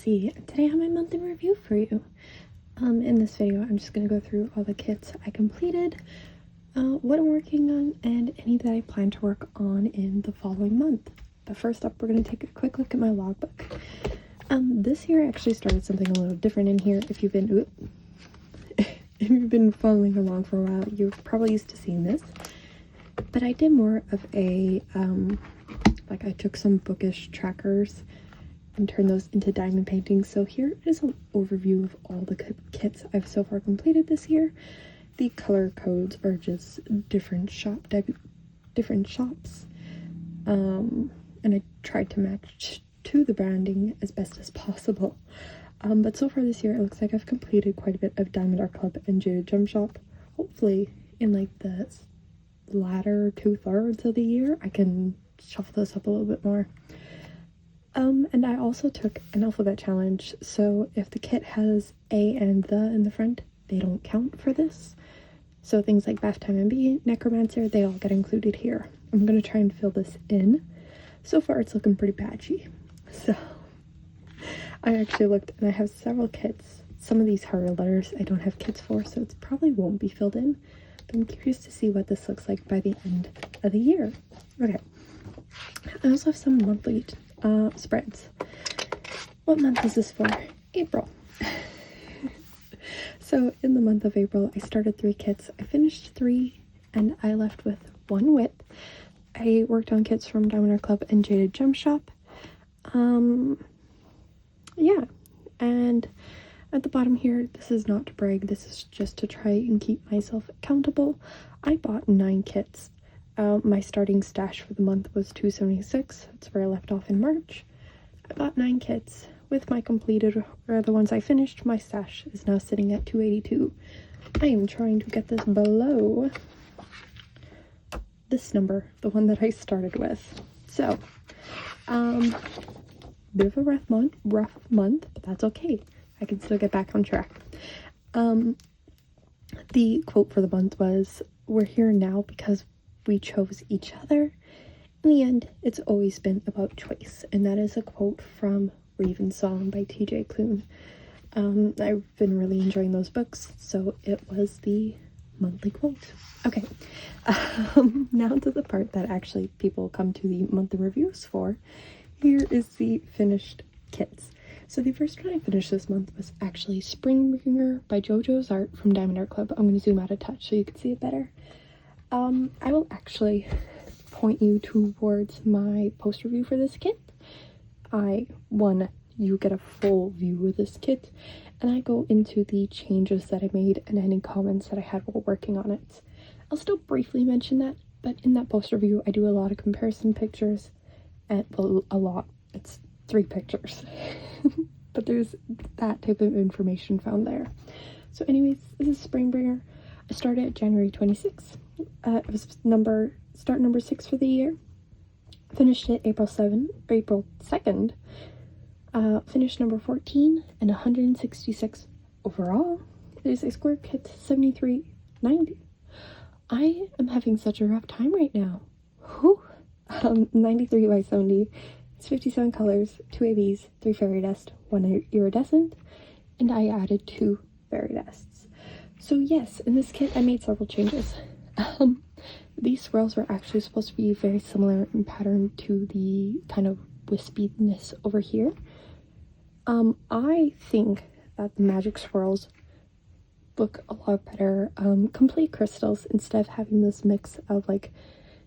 C. Today I have my month in review for you. In this video, I'm just going to go through all the kits I completed, what I'm working on, and any that I plan to work on in the following month. But first up, we're going to take a quick look at my logbook. This year I actually started something a little different in here. If you've been following along for a while, you're probably used to seeing this. But I did more of a, I took some bookish trackers and turn those into diamond paintings. So here is an overview of all the kits I've so far completed this year. The color codes are just different shops, and I tried to match to the branding as best as possible. But so far this year, it looks like I've completed quite a bit of Diamondartclub and Jaded Gem Shop. Hopefully, in like the latter 2/3 of the year, I can shuffle this up a little bit more. And I also took an alphabet challenge, so if the kit has A and the in the front, they don't count for this. So things like Bath Time and B, Necromancer, they all get included here. I'm going to try and fill this in. So far it's looking pretty patchy. So I actually looked and I have several kits. Some of these harder letters I don't have kits for, so it probably won't be filled in. But I'm curious to see what this looks like by the end of the year. Okay. I also have some monthly spreads. What month is this for? April. So in the month of April, I started 3 kits. I finished 3 and I left with 1 whip. I worked on kits from Diamondartclub and Jaded Gem Shop. Yeah, and at the bottom here, this is not to brag, this is just to try and keep myself accountable. I bought 9 kits. My starting stash for the month was $276. That's where I left off in March. I bought 9 kits. With my completed, or the ones I finished, my stash is now sitting at $282. I am trying to get this below this number, the one that I started with. So, bit of a rough month, but that's okay. I can still get back on track. The quote for the month was, "We're here now because we chose each other. In the end, it's always been about choice." And that is a quote from Raven Song by TJ Klune. I've been really enjoying those books, so it was the monthly quote. Okay, now to the part that actually people come to the monthly reviews for. Here is the finished kits. So the first one I finished this month was actually Springbringer by JoJo's Art from Diamondartclub. I'm going to zoom out a touch so you can see it better. I will actually point you towards my post review for this kit. You get a full view of this kit, and I go into the changes that I made and any comments that I had while working on it. I'll still briefly mention that, but in that post review, I do a lot of comparison pictures, and well, a lot. It's 3 pictures, but there's that type of information found there. So anyways, this is Springbringer. I started January 26th. It was start number 6 for the year. Finished it April 2nd. Finished number 14 and 166 overall. There's a square kit 7390. I am having such a rough time right now. Whew. 93 by 70. It's 57 colors, 2 ABs, 3 fairy dust, 1 iridescent, and I added 2 fairy dusts. So yes, in this kit I made several changes. These swirls were actually supposed to be very similar in pattern to the kind of wispiness over here. I think that the magic swirls look a lot better. Complete crystals instead of having this mix of like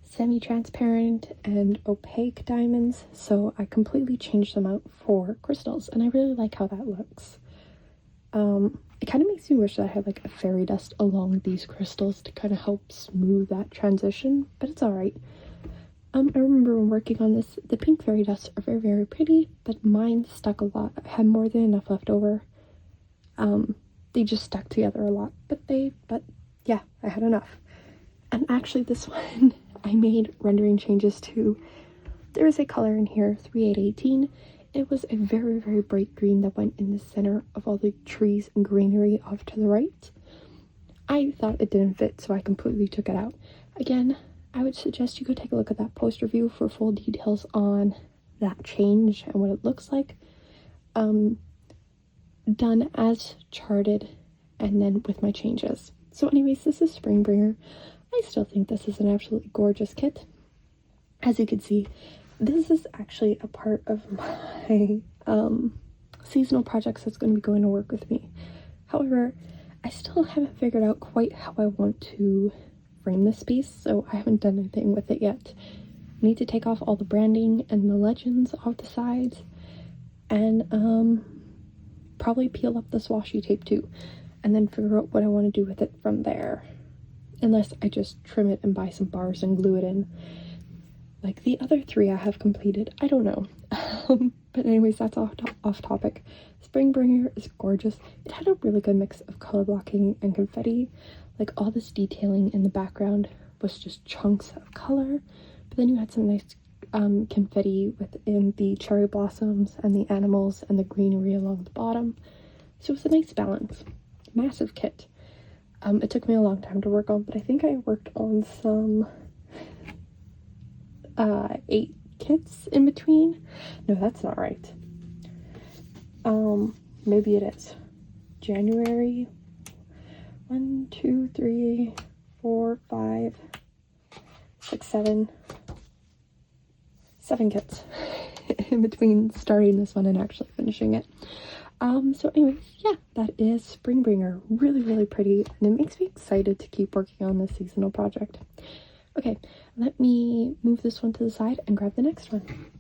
semi-transparent and opaque diamonds. So I completely changed them out for crystals, and I really like how that looks. It kind of makes me wish that I had like a fairy dust along these crystals to kind of help smooth that transition, but it's alright. I remember when working on this, the pink fairy dusts are very, very pretty, but mine stuck a lot. I had more than enough left over. They just stuck together a lot, but yeah, I had enough. And actually this one, I made rendering changes to. There is a color in here, 3818. It was a very, very bright green that went in the center of all the trees and greenery off to the right. I thought it didn't fit, so I completely took it out. Again, I would suggest you go take a look at that post review for full details on that change and what it looks like. done as charted and then with my changes. So anyways, this is Springbringer. I still think this is an absolutely gorgeous kit. As you can see, this is actually a part of my seasonal projects that's going to be going to work with me. However, I still haven't figured out quite how I want to frame this piece, so I haven't done anything with it yet. I need to take off all the branding and the legends off the sides, and probably peel up this washi tape too, and then figure out what I want to do with it from there. Unless I just trim it and buy some bars and glue it in. Like the other 3 I have completed. I don't know. But anyways, that's off topic. Springbringer is gorgeous. It had a really good mix of color blocking and confetti. Like all this detailing in the background was just chunks of color. But then you had some nice confetti within the cherry blossoms and the animals and the greenery along the bottom. So it was a nice balance. Massive kit. It took me a long time to work on, but I think I worked on some 8 kits in between. No, that's not right. Maybe it is. January. 1, 2, 3, 4, 5, 6, 7 kits in between starting this one and actually finishing it. So anyways, yeah, that is Springbringer. Really, really pretty, and it makes me excited to keep working on this seasonal project. Okay, let me move this one to the side and grab the next one.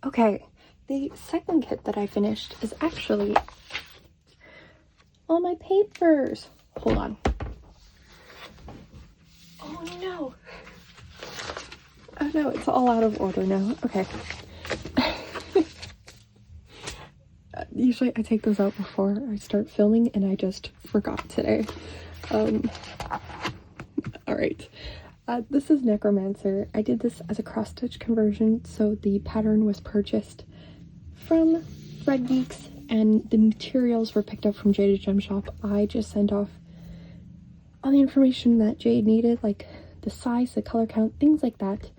Okay, the second kit that I finished is actually all my papers. Hold on. Oh no. Oh no, it's all out of order now. Okay. Usually I take those out before I start filming, and I just forgot today. Alright. This is Necromancer. I did this as a cross-stitch conversion, so the pattern was purchased from Thread Geeks, and the materials were picked up from Jaded Gem Shop. I just sent off all the information that Jade needed, like the size, the color count, things like that,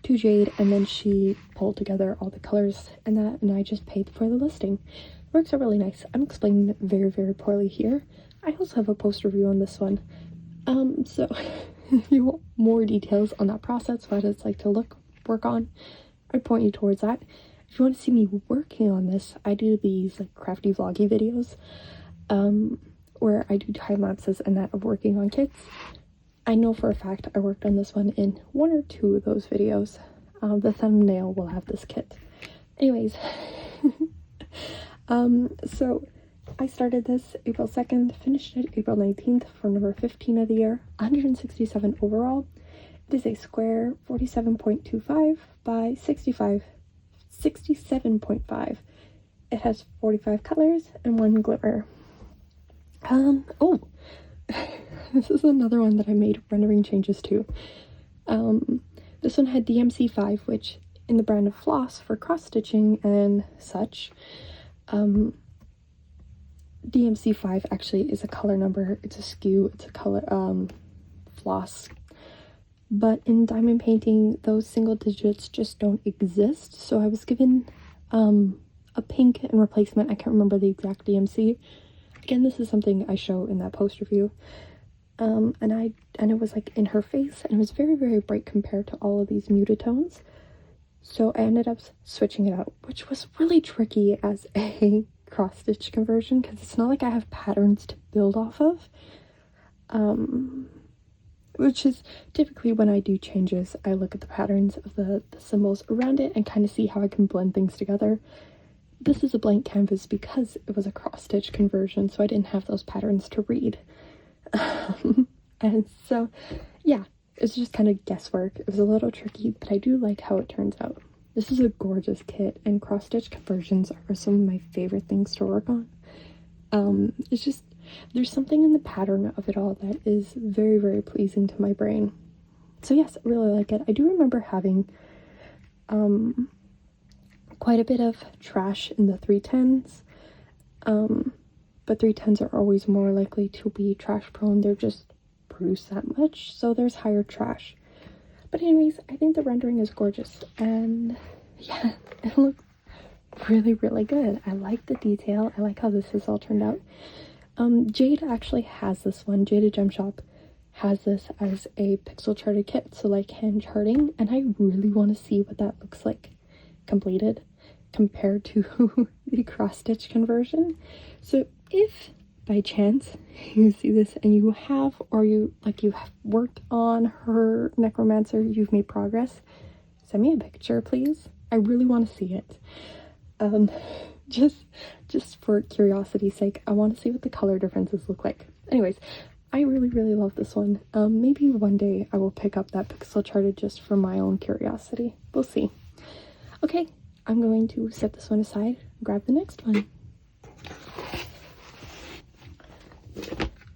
to Jade, and then she pulled together all the colors and that, and I just paid for the listing. It works out really nice. I'm explaining it very, very poorly here. I also have a post review on this one. So if you want more details on that process, what it's like to work on, I'd point you towards that. If you want to see me working on this, I do these like crafty vloggy videos, where I do time lapses and that of working on kits. I know for a fact I worked on this one in 1 or 2 of those videos. The thumbnail will have this kit. Anyways, so I started this April 2nd, finished it April 19th for number 15 of the year, 167 overall. It is a square 47.25 by 67.5. It has 45 colors and 1 glimmer. Oh, this is another one that I made rendering changes to. This one had DMC5, which in the brand of floss for cross-stitching and such. DMC5 actually is a color number. It's a skew. It's a color floss. But in diamond painting, those single digits just don't exist. So I was given a pink in replacement. I can't remember the exact DMC. Again, this is something I show in that post review. And it was like in her face, and it was very, very bright compared to all of these muted tones. So I ended up switching it out, which was really tricky as a cross-stitch conversion, because it's not like I have patterns to build off of. Which is typically when I do changes, I look at the patterns of the symbols around it and kind of see how I can blend things together. This is a blank canvas because it was a cross-stitch conversion, so I didn't have those patterns to read. And so, yeah, it's just kind of guesswork. It was a little tricky, but I do like how it turns out. This is a gorgeous kit, and cross-stitch conversions are some of my favorite things to work on. It's just, there's something in the pattern of it all that is very, very pleasing to my brain. So yes, I really like it. I do remember having quite a bit of trash in the 310s, but 310s are always more likely to be trash prone. They're just produced that much, so there's higher trash. But anyways, I think the rendering is gorgeous, and yeah, it looks really, really good. I like the detail. I like how this has all turned out. Jade actually has this one. Jaded Gem Shop has this as a pixel charted kit, so like hand charting, and I really want to see what that looks like completed compared to the cross stitch conversion. So if by chance you see this and you have, or you have worked on her Necromancer, you've made progress, send me a picture, please. I really want to see it. Just for curiosity's sake, I want to see what the color differences look like. Anyways, I really, really love this one. Maybe one day I will pick up that pixel charted just for my own curiosity. We'll see. Okay, I'm going to set this one aside, grab the next one.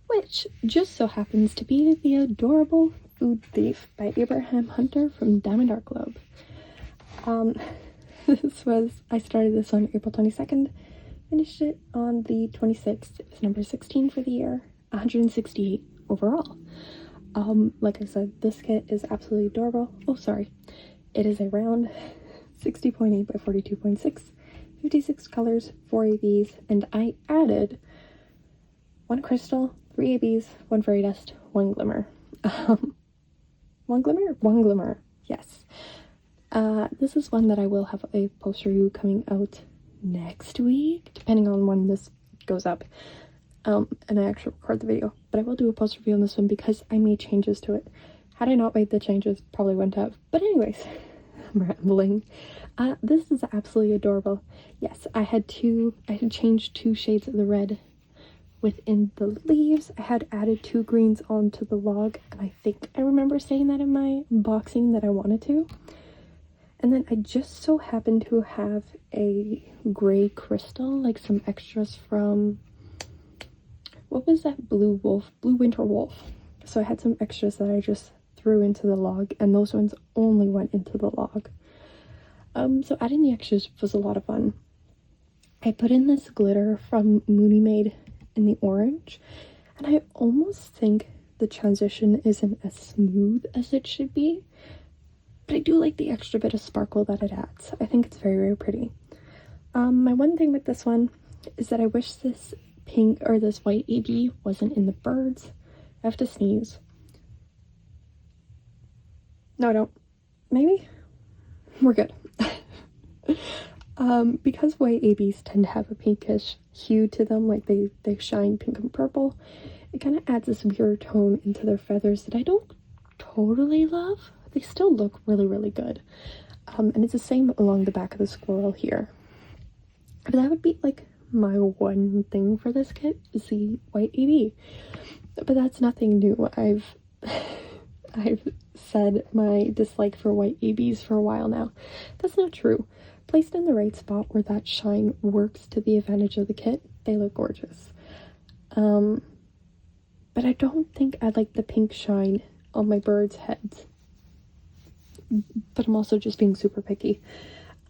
Which just so happens to be the adorable Food Thief by Abraham Hunter from diamondartclub. I started this on April 22nd, finished it on the 26th. It was number 16 for the year, 168 overall. Like I said, this kit is absolutely adorable. Oh, sorry. It is a round 60.8 by 42.6, 56 colors, 4 ABs, and I added 1 crystal, 3 ABs, 1 fairy dust, 1 glimmer. 1 glimmer? 1 glimmer, yes. This is one that I will have a post review coming out next week, depending on when this goes up, and I actually record the video. But I will do a post review on this one because I made changes to it. Had I not made the changes, probably wouldn't have. But anyways, I'm rambling. This is absolutely adorable. Yes, I had changed 2 shades of the red within the leaves. I had added 2 greens onto the log, and I think I remember saying that in my unboxing that I wanted to. And then I just so happened to have a gray crystal, like some extras from, what was that, Blue Winter Wolf. So I had some extras that I just threw into the log, and those ones only went into the log. So adding the extras was a lot of fun. I put in this glitter from Mooney Made in the orange, and I almost think the transition isn't as smooth as it should be. But I do like the extra bit of sparkle that it adds. I think it's very, very pretty. My one thing with this one is that I wish this pink or this white AB wasn't in the birds. I have to sneeze. No, I don't. Maybe? We're good. Because white ABs tend to have a pinkish hue to them, like they shine pink and purple, it kind of adds this weird tone into their feathers that I don't totally love. They still look really, really good. And it's the same along the back of the squirrel here. But that would be like my one thing for this kit, is the white AB. But that's nothing new. I've said my dislike for white ABs for a while now. That's not true. Placed in the right spot where that shine works to the advantage of the kit, they look gorgeous. But I don't think I like the pink shine on my birds' heads. But I'm also just being super picky.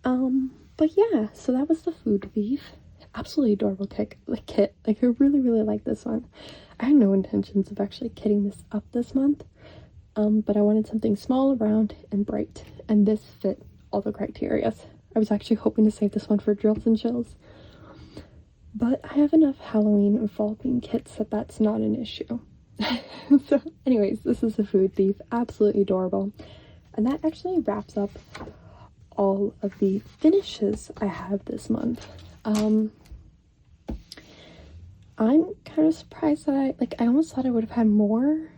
But yeah, so that was the Food Thief. Absolutely adorable kit. Like I really, really like this one. I had no intentions of actually kitting this up this month. But I wanted something small, round, and bright. And this fit all the criteria. I was actually hoping to save this one for drills and chills. But I have enough Halloween and fall themed kits that that's not an issue. So anyways, this is the Food Thief. Absolutely adorable. And that actually wraps up all of the finishes I have this month. I'm kind of surprised that I almost thought I would have had more,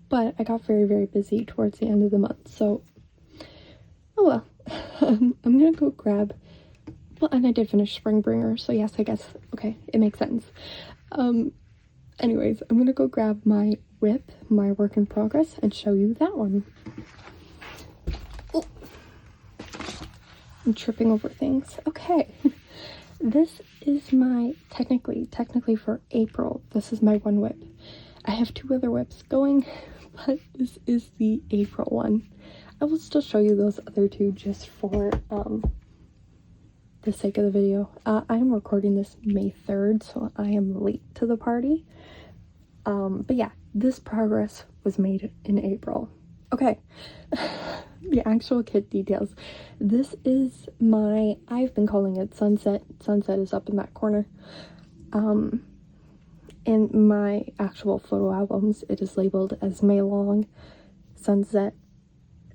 but I got very, very busy towards the end of the month, so oh well. I'm gonna go grab, well, and I did finish Springbringer, so yes, I guess, okay, it makes sense. Anyways, I'm gonna go grab my whip, my work in progress, and show you that one. Oh, I'm tripping over things. Okay, this is my, technically for April, this is my one whip. I have 2 other whips going, but this is the April one. I will still show you those other 2 just for the sake of the video. I am recording this May 3rd, so I am late to the party. But yeah, this progress was made in April. Okay. The actual kit details. This is my, I've been calling it Sunset. Sunset is up in that corner. In my actual photo albums, it is labeled as May Long Sunset.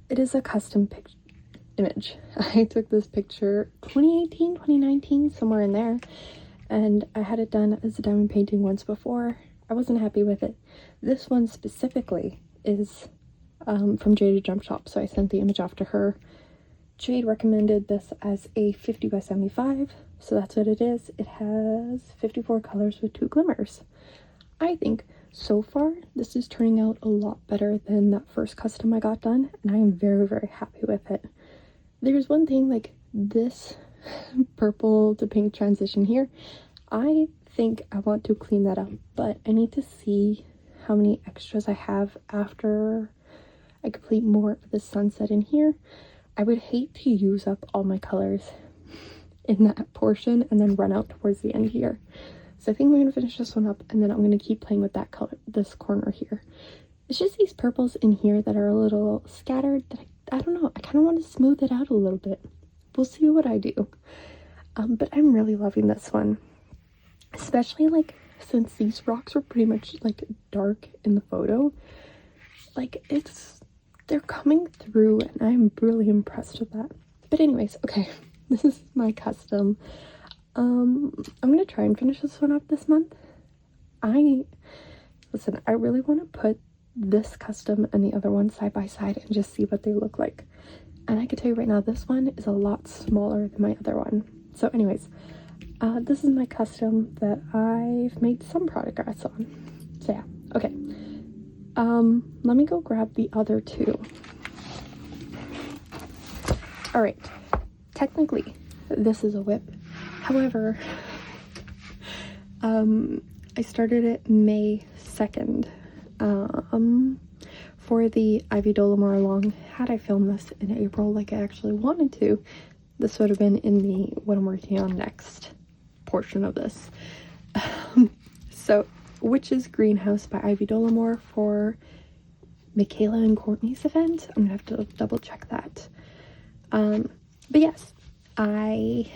It is a custom image. I took this picture 2018, 2019, somewhere in there, and I had it done as a diamond painting once before. I wasn't happy with it. This one specifically is from Jaded Gem Shop, so I sent the image off to her. Jade recommended this as a 50 by 75, so that's what it is. It has 54 colors with 2 glimmers. I think so far this is turning out a lot better than that first custom I got done, and I am very, very happy with it. There's one thing, like this purple to pink transition here, I think I want to clean that up, but I need to see how many extras I have after I complete more of the sunset in here. I would hate to use up all my colors in that portion and then run out towards the end here. So I think I'm going to finish this one up, and then I'm going to keep playing with that color, this corner here. It's just these purples in here that are a little scattered that I don't know, I kind of want to smooth it out a little bit. We'll see what I do. But I'm really loving this one. Especially, like, since these rocks were pretty much, like, dark in the photo. Like, they're coming through, and I'm really impressed with that. But anyways, okay, this is my custom. I'm gonna try and finish this one up this month. Listen, I really want to put this custom and the other one side by side and just see what they look like. And I can tell you right now, this one is a lot smaller than my other one. So anyways, this is my custom that I've made some progress on. So yeah, okay. Let me go grab the other two. All right, technically this is a whip. However, I started it May 2nd, for the Ivy Dolomore Long. Had I filmed this in April like I actually wanted to, this would have been in the what I'm working on next portion of this. So, Witch's Greenhouse by Ivy Dolomore for Michaela and Courtney's event. I'm gonna have to double check that. But yes, I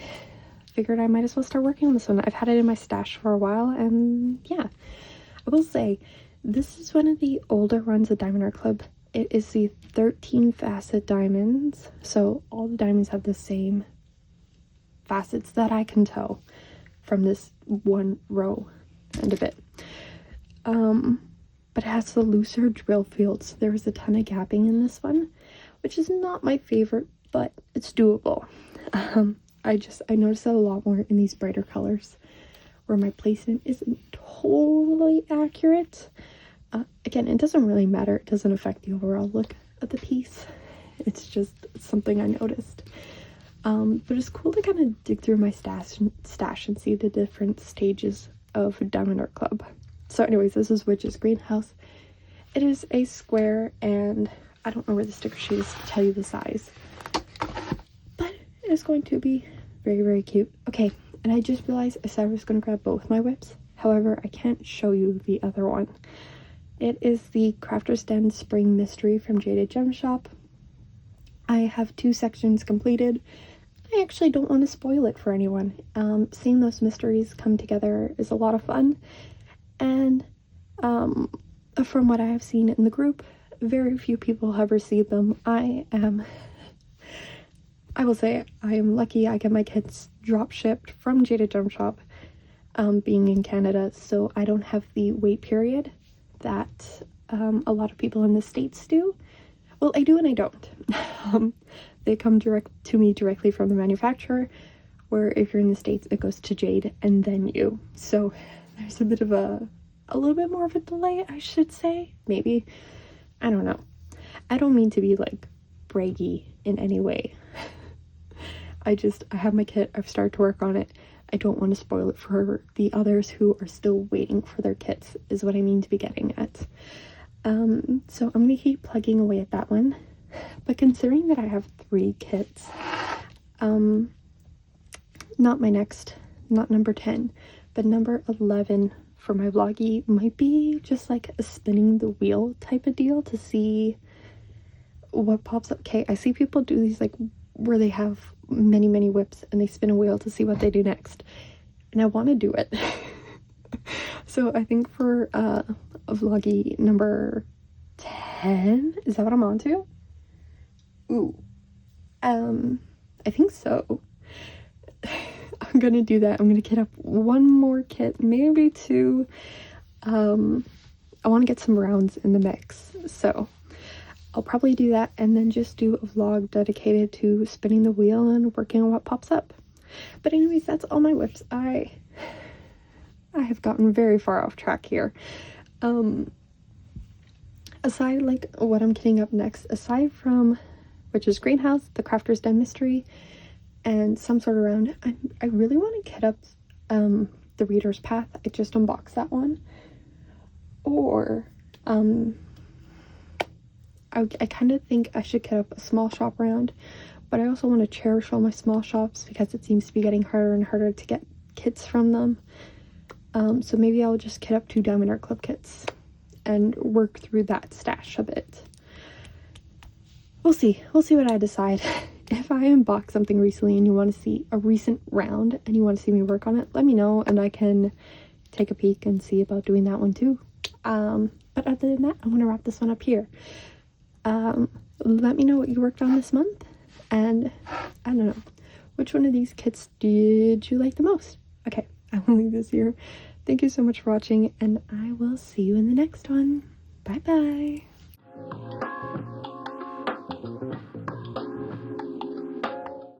figured I might as well start working on this one. I've had it in my stash for a while, and yeah, I will say this is one of the older runs of diamondartclub. It is the 13 facet diamonds, so all the diamonds have the same facets that I can tell from this one row and a bit. But it has the looser drill fields. There was a ton of gapping in this one, which is not my favorite, but it's doable. I noticed that a lot more in these brighter colors where my placement isn't totally accurate. Again, it doesn't really matter. It doesn't affect the overall look of the piece. It's just something I noticed. But it's cool to kind of dig through my stash and see the different stages of diamondartclub. So anyways, this is Witch's Greenhouse. It is a square, and I don't know where the sticker sheet is to tell you the size. But it is going to be very, very cute. Okay, and I just realized I said I was going to grab both my whips. However, I can't show you the other one. It is the Crafter's Den Spring Mystery from Jaded Gem Shop. I have 2 sections completed. I actually don't want to spoil it for anyone. Seeing those mysteries come together is a lot of fun. And from what I have seen in the group, very few people have received them. I will say I am lucky. I get my kits drop shipped from Jaded Gem Shop, being in Canada, so I don't have the wait period that a lot of people in the States do. Well, I do and I don't. They come direct to me directly from the manufacturer, where if you're in the States, it goes to Jade and then you. So there's a bit of a little bit more of a delay, I should say. Maybe. I don't know. I don't mean to be like braggy in any way. I have my kit. I've started to work on it. I don't want to spoil it for the others who are still waiting for their kits, is what I mean to be getting at. So I'm going to keep plugging away at that one. But considering that I have 3 kits, not number 10, but number 11 for my vloggy might be just like a spinning the wheel type of deal to see what pops up. Okay, I see people do these like where they have many whips and they spin a wheel to see what they do next, and I want to do it. So I think for a vloggy number 10, is that what I'm on to? Ooh, I think so. I'm gonna do that. I'm gonna kit up one more kit, maybe two. I want to get some rounds in the mix, so I'll probably do that and then just do a vlog dedicated to spinning the wheel and working on what pops up. But anyways, that's all my whips. I have gotten very far off track here. Aside like what I'm kitting up next, aside from Witch's Greenhouse, the Crafter's Den Mystery, and some sort of round, I really want to kit up the Reader's Path. I just unboxed that one. Or I kind of think I should kit up a small shop round, but I also want to cherish all my small shops because it seems to be getting harder and harder to get kits from them. So maybe I'll just kit up 2 diamondartclub kits and work through that stash a bit. We'll see what I decide. If I unbox something recently and you want to see a recent round and you want to see me work on it, let me know and I can take a peek and see about doing that one too. But other than that, I'm going to wrap this one up here. Let me know what you worked on this month, and I don't know, which one of these kits did you like the most? Okay, I will leave this here. Thank you so much for watching, and I will see you in the next one. Bye bye.